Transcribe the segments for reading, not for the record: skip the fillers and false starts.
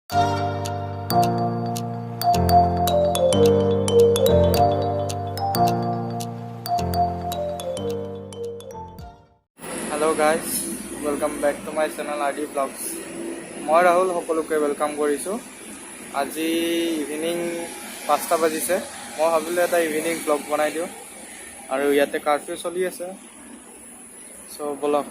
Hello guys, welcome back to my channel RD Vlogs. মই ৰাহুল সকলোকে welcome কৰিছো। আজি ইভিনিং 5টা বাজিছে। মই ভাবিলে এটা ইভিনিং ব্লগ বনাই দিও আৰু ইয়াতে কাৰ্ফিউ চলি আছে। সো বলক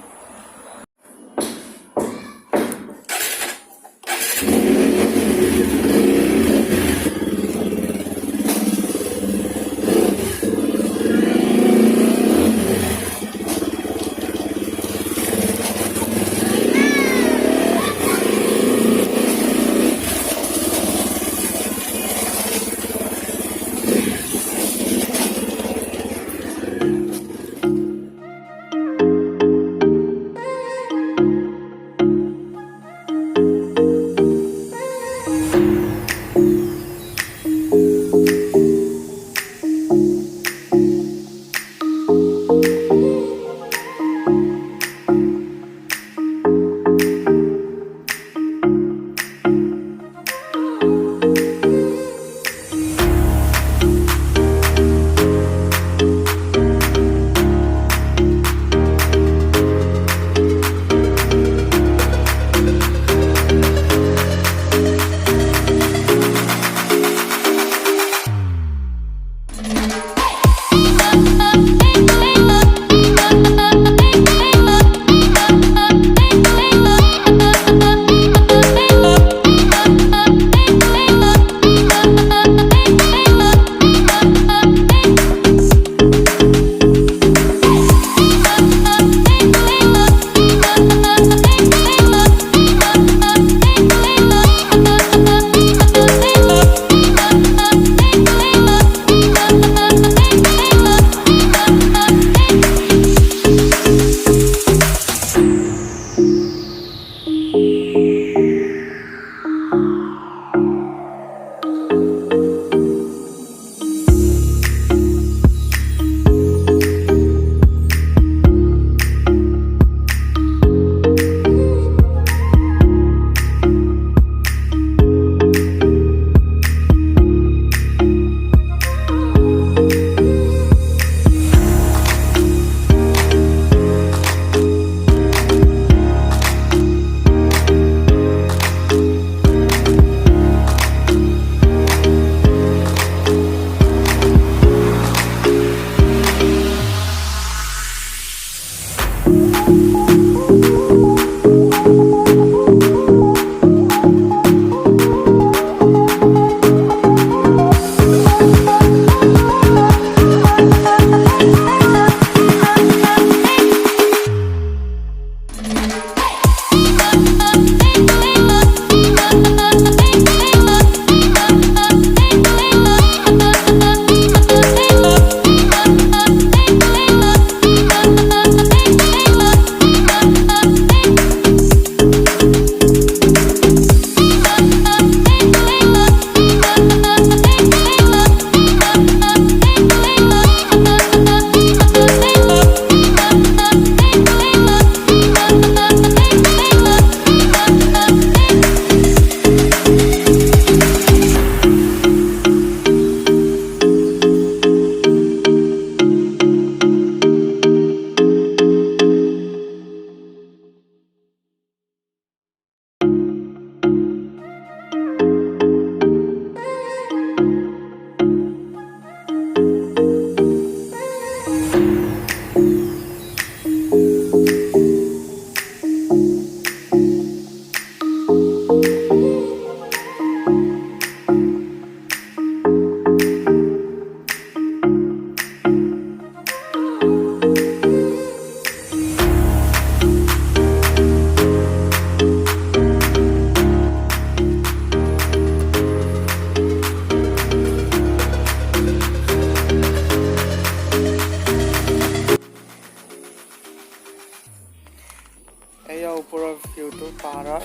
ওপৰৰ ভিউটো পাহাৰৰ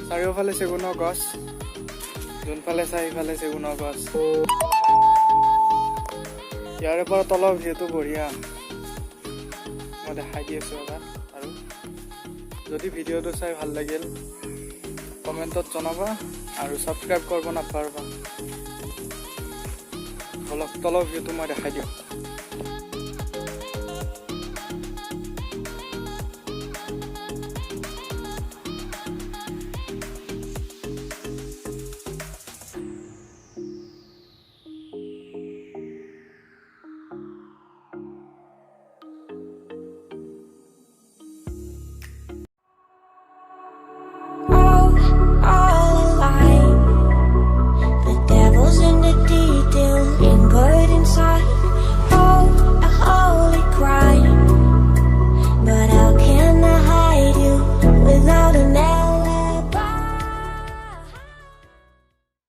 চাৰিওফালে চেগুনৰ গছ, যোনফালে চাৰিওফালে চেগুনৰ গছ। ইয়াৰে পৰা তলৰ ভিউটো বঢ়িয়া, মই দেখাই দি আছোঁ এবাৰ। আৰু যদি ভিডিঅ'টো চাই ভাল লাগিল কমেণ্টত জনাবা আৰু ছাবস্ক্ৰাইব কৰিব নাপাহৰিবা। বলক তলৰ ভিউটো মই দেখাই দিওঁ।